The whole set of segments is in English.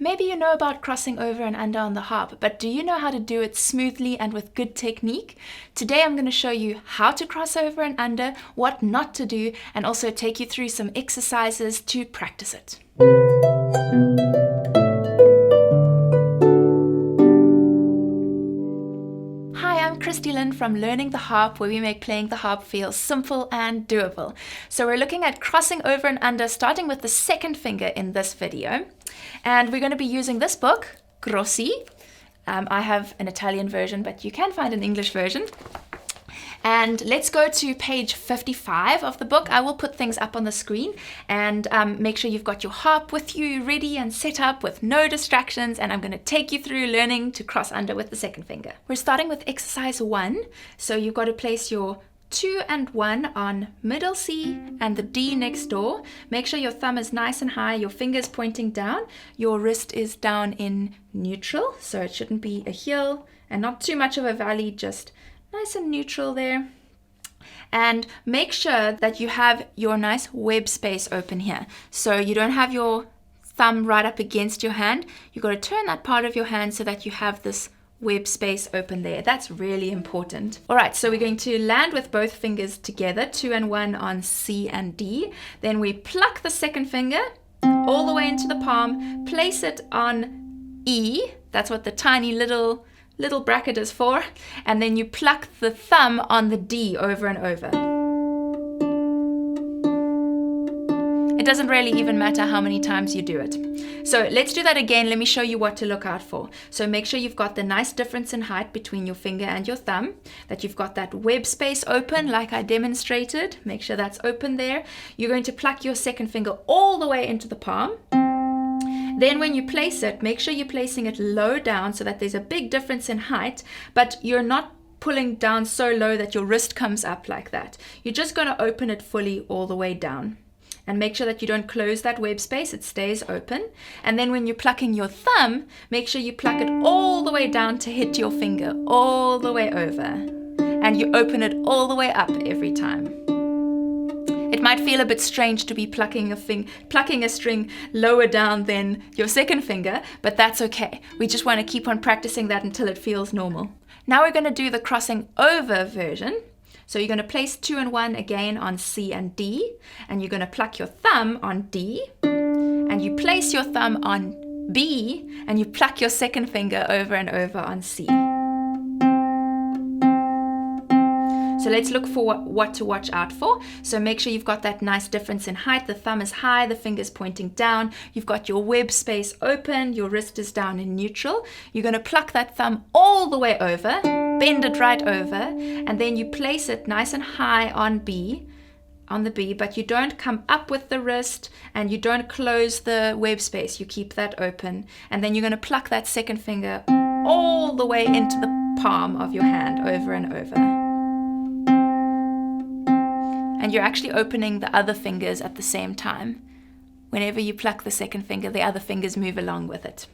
Maybe you know about crossing over and under on the harp, but do you know how to do it smoothly and with good technique? Today I'm going to show you how to cross over and under, what not to do, and also take you through some exercises to practice it. Christy Lynn from Learning the Harp, where we make playing the harp feel simple and doable. So we're looking at crossing over and under, starting with the second finger in this video. And we're going to be using this book, Grossi. I have an Italian version, but you can find an English version. And let's go to page 55 of the book. I will put things up on the screen, and make sure you've got your harp with you ready and set up with no distractions, and I'm going to take you through learning to cross under with the second finger. We're starting with exercise 1, so you've got to place your 2 and 1 on middle C and the D next door. Make sure your thumb is nice and high, your fingers pointing down, your wrist is down in neutral, so it shouldn't be a hill and not too much of a valley, just nice and neutral there. And make sure that you have your nice web space open here. So you don't have your thumb right up against your hand. You've got to turn that part of your hand so that you have this web space open there. That's really important. All right, so we're going to land with both fingers together, 2 and 1 on C and D. Then we pluck the second finger all the way into the palm, place it on E. That's what the tiny little bracket is for, and then you pluck the thumb on the D over and over. It doesn't really even matter how many times you do it. So let's do that again. Let me show you what to look out for. So make sure you've got the nice difference in height between your finger and your thumb, that you've got that web space open like I demonstrated. Make sure that's open there. You're going to pluck your second finger all the way into the palm. Then when you place it, make sure you're placing it low down so that there's a big difference in height, but you're not pulling down so low that your wrist comes up like that. You're just going to open it fully all the way down. And make sure that you don't close that web space, it stays open. And then when you're plucking your thumb, make sure you pluck it all the way down to hit your finger, all the way over. And you open it all the way up every time. It might feel a bit strange to be plucking a string lower down than your second finger, but that's okay. We just want to keep on practicing that until it feels normal. Now we're going to do the crossing over version. So you're going to place 2 and 1 again on C and D, and you're going to pluck your thumb on D, and you place your thumb on B, and you pluck your second finger over and over on C. So let's look for what to watch out for. So make sure you've got that nice difference in height. The thumb is high, the finger's pointing down. You've got your web space open, your wrist is down in neutral. You're going to pluck that thumb all the way over, bend it right over, and then you place it nice and high on the B, but you don't come up with the wrist and you don't close the web space. You keep that open. And then you're going to pluck that second finger all the way into the palm of your hand over and over. And you're actually opening the other fingers at the same time. Whenever you pluck the second finger, the other fingers move along with it.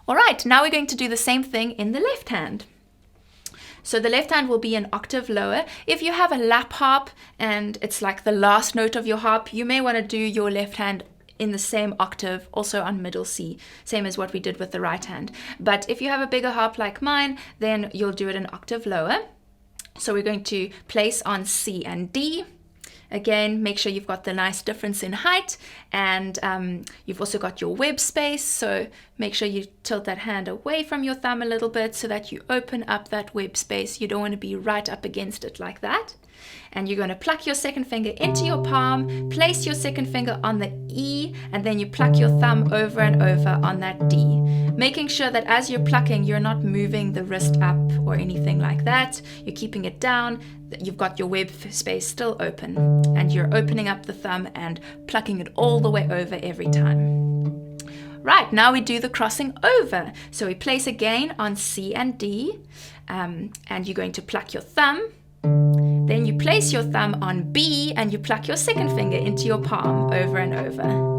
All right, now we're going to do the same thing in the left hand. So the left hand will be an octave lower. If you have a lap harp and it's like the last note of your harp, you may want to do your left hand in the same octave, also on middle C, same as what we did with the right hand. But if you have a bigger harp like mine, then you'll do it an octave lower. So we're going to place on C and D. Again, make sure you've got the nice difference in height, and you've also got your web space. So make sure you tilt that hand away from your thumb a little bit so that you open up that web space. You don't want to be right up against it like that. And you're going to pluck your second finger into your palm, place your second finger on the E, and then you pluck your thumb over and over on that D. Making sure that as you're plucking, you're not moving the wrist up or anything like that. You're keeping it down. You've got your web space still open, and you're opening up the thumb and plucking it all the way over every time. Right, now we do the crossing over. So we place again on C and D, and you're going to pluck your thumb. Then you place your thumb on B and you pluck your second finger into your palm over and over.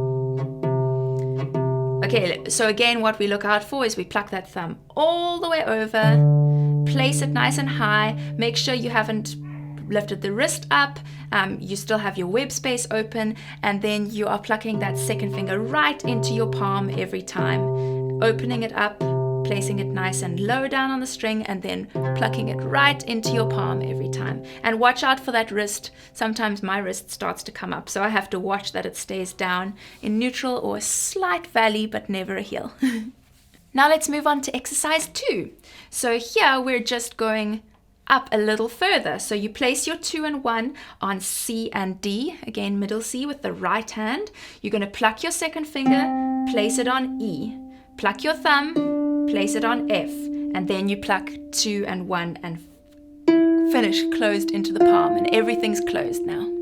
Okay, so again, what we look out for is we pluck that thumb all the way over, place it nice and high, make sure you haven't lifted the wrist up, you still have your web space open, and then you are plucking that second finger right into your palm every time, opening it up, placing it nice and low down on the string, and then plucking it right into your palm every time. And watch out for that wrist. Sometimes my wrist starts to come up, so I have to watch that it stays down in neutral or a slight valley, but never a heel. Now let's move on to exercise 2. So here we're just going up a little further. So you place your 2 and 1 on C and D, again middle C with the right hand. You're going to pluck your second finger, place it on E. Pluck your thumb, place it on F, and then you pluck 2 and 1 and finish closed into the palm, and everything's closed now.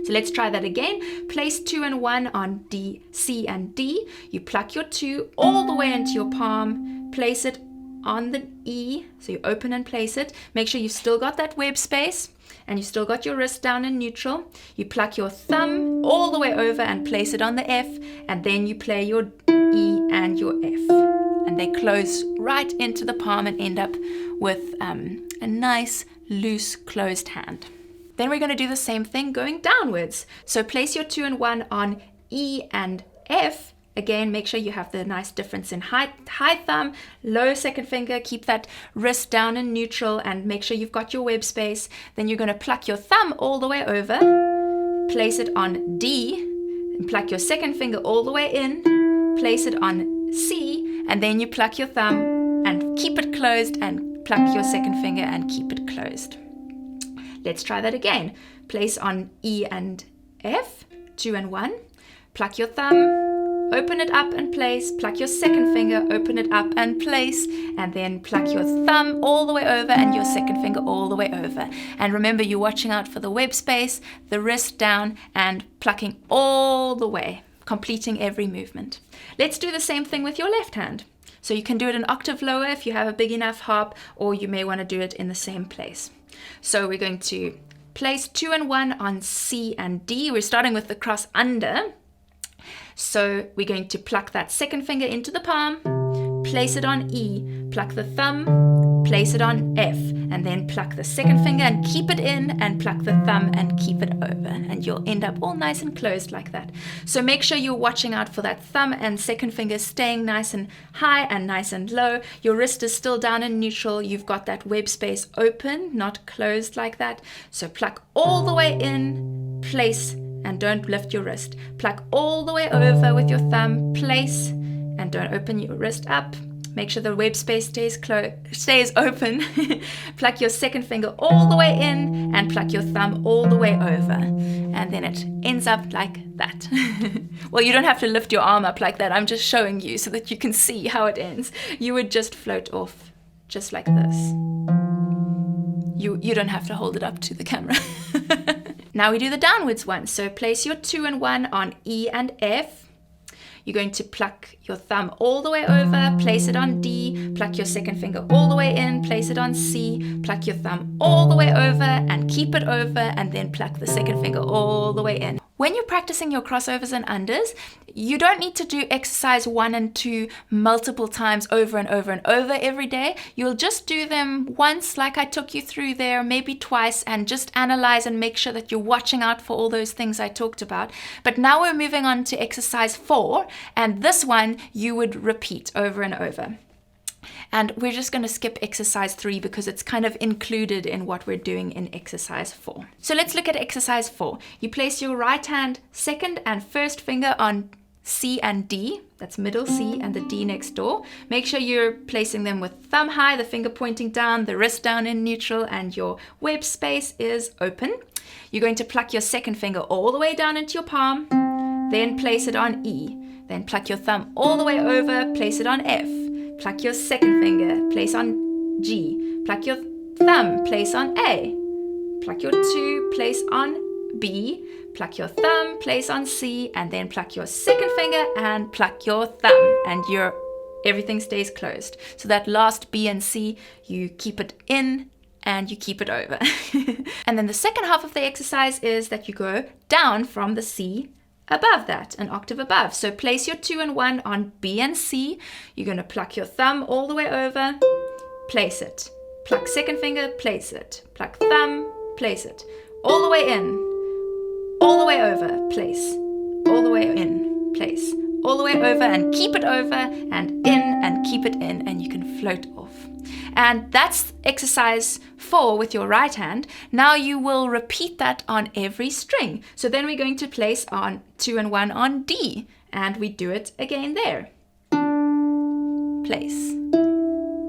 So let's try that again. Place 2 and 1 on D, C and D. You pluck your 2 all the way into your palm, place it on the E, so you open and place it. Make sure you've still got that web space and you've still got your wrist down in neutral. You pluck your thumb all the way over and place it on the F, and then you play your E and your F, and they close right into the palm and end up with a nice loose closed hand. Then we're going to do the same thing going downwards. So place your 2 and 1 on E and F. Again, make sure you have the nice difference in high thumb, low second finger, keep that wrist down in neutral, and make sure you've got your web space. Then you're going to pluck your thumb all the way over, place it on D, and pluck your second finger all the way in, place it on C, and then you pluck your thumb and keep it closed, and pluck your second finger and keep it closed. Let's try that again. Place on E and F, 2 and 1, pluck your thumb, open it up and place, pluck your second finger, open it up and place, and then pluck your thumb all the way over and your second finger all the way over. And remember, you're watching out for the web space, the wrist down, and plucking all the way, completing every movement. Let's do the same thing with your left hand. So you can do it an octave lower if you have a big enough harp, or you may want to do it in the same place. So we're going to place 2 and 1 on C and D. We're starting with the cross under. So we're going to pluck that second finger into the palm, place it on E, pluck the thumb, place it on F, and then pluck the second finger and keep it in, and pluck the thumb and keep it over, and you'll end up all nice and closed like that. So make sure you're watching out for that thumb and second finger staying nice and high and nice and low. Your wrist is still down in neutral. You've got that web space open, not closed like that. So pluck all the way in, place, and don't lift your wrist. Pluck all the way over with your thumb, place, and don't open your wrist up. Make sure the web space stays open. Pluck your second finger all the way in and pluck your thumb all the way over. And then it ends up like that. Well, you don't have to lift your arm up like that. I'm just showing you so that you can see how it ends. You would just float off just like this. You don't have to hold it up to the camera. Now we do the downwards one. So place your 2 and 1 on E and F. You're going to pluck your thumb all the way over, place it on D, pluck your second finger all the way in, place it on C, pluck your thumb all the way over and keep it over, and then pluck the second finger all the way in. When you're practicing your crossovers and unders, you don't need to do exercise 1 and 2 multiple times over and over and over every day. You'll just do them once, like I took you through there, maybe twice, and just analyze and make sure that you're watching out for all those things I talked about. But now we're moving on to exercise 4, and this one you would repeat over and over. And we're just going to skip exercise 3 because it's kind of included in what we're doing in exercise 4. So let's look at exercise 4. You place your right hand, second and first finger on C and D. That's middle C and the D next door. Make sure you're placing them with thumb high, the finger pointing down, the wrist down in neutral, and your web space is open. You're going to pluck your second finger all the way down into your palm, then place it on E. Then pluck your thumb all the way over, place it on F. Pluck your second finger, place on G. Pluck your thumb, place on A. Pluck your 2, place on B. Pluck your thumb, place on C, and then pluck your second finger and pluck your thumb, and everything stays closed. So that last B and C, you keep it in and you keep it over. And then the second half of the exercise is that you go down from the C above that, an octave above. So place your 2 and 1 on B and C. You're going to pluck your thumb all the way over, place it. Pluck second finger, place it. Pluck thumb, place it. All the way in, all the way over, place. All the way in, place. All the way over and keep it over and in and keep it in, and you can float off. And that's exercise 4 with your right hand. Now you will repeat that on every string. So then we're going to place on 2 and 1 on D, and we do it again there. Place,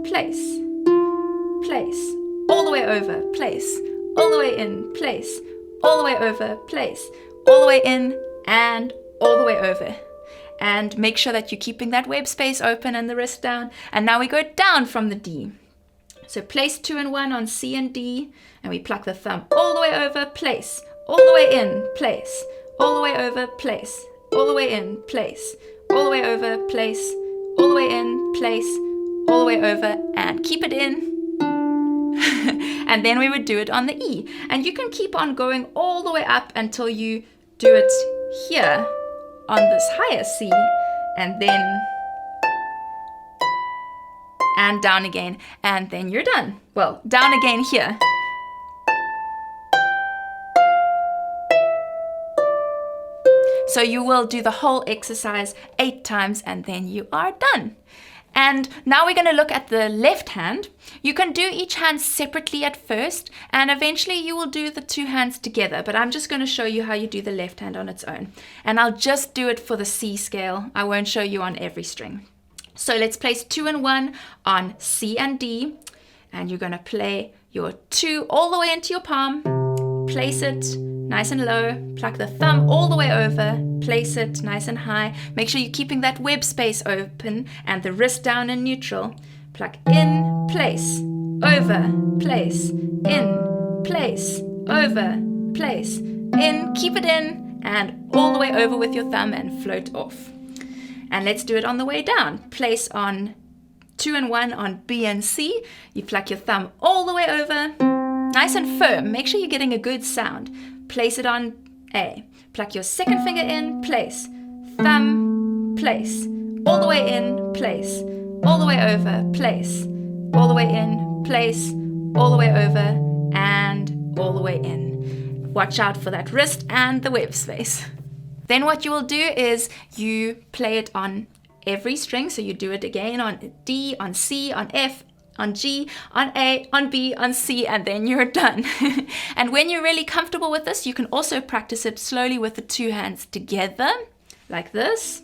place, place, all the way over, place, all the way in, place, all the way over, place, all the way in, and all the way over. And make sure that you're keeping that web space open and the wrist down. And now we go down from the D. So place 2 and 1 on C and D, and we pluck the thumb all the way over, place, all the way in, place, all the way over, place, all the way in, place, all the way over, place, all the way in, place, all the way over, and keep it in. And then we would do it on the E. And you can keep on going all the way up until you do it here on this higher C, and then and down again, and then you're done. Well, down again here. So you will do the whole exercise 8 times, and then you are done. And now we're going to look at the left hand. You can do each hand separately at first, and eventually you will do the 2 hands together, but I'm just going to show you how you do the left hand on its own. And I'll just do it for the C scale. I won't show you on every string. So let's place 2 and 1 on C and D, and you're going to play your 2 all the way into your palm, place it nice and low, pluck the thumb all the way over, place it nice and high. Make sure you're keeping that web space open and the wrist down in neutral. Pluck in, place, over, place, in, place, over, place, in, keep it in, and all the way over with your thumb and float off. And let's do it on the way down. Place on 2 and 1 on B and C. You pluck your thumb all the way over, nice and firm. Make sure you're getting a good sound. Place it on A. Pluck your second finger in, place, thumb, place, all the way in, place, all the way over, place, all the way in, place, all the way over, and all the way in. Watch out for that wrist and the web space. Then what you will do is you play it on every string. So you do it again on D, on C, on F, on G, on A, on B, on C, and then you're done. And when you're really comfortable with this, you can also practice it slowly with the 2 hands together, like this.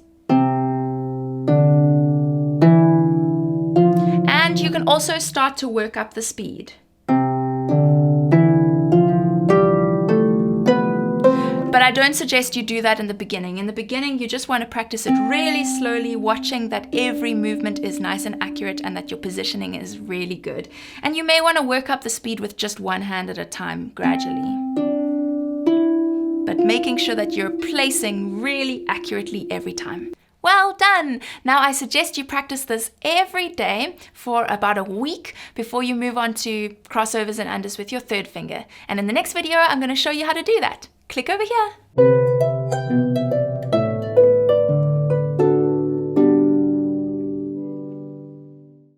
And you can also start to work up the speed. But I don't suggest you do that in the beginning. In the beginning, you just want to practice it really slowly, watching that every movement is nice and accurate and that your positioning is really good. And you may want to work up the speed with just 1 hand at a time gradually. But making sure that you're placing really accurately every time. Well done! Now I suggest you practice this every day for about a week before you move on to crossovers and unders with your 3rd finger. And in the next video, I'm going to show you how to do that. Click over here.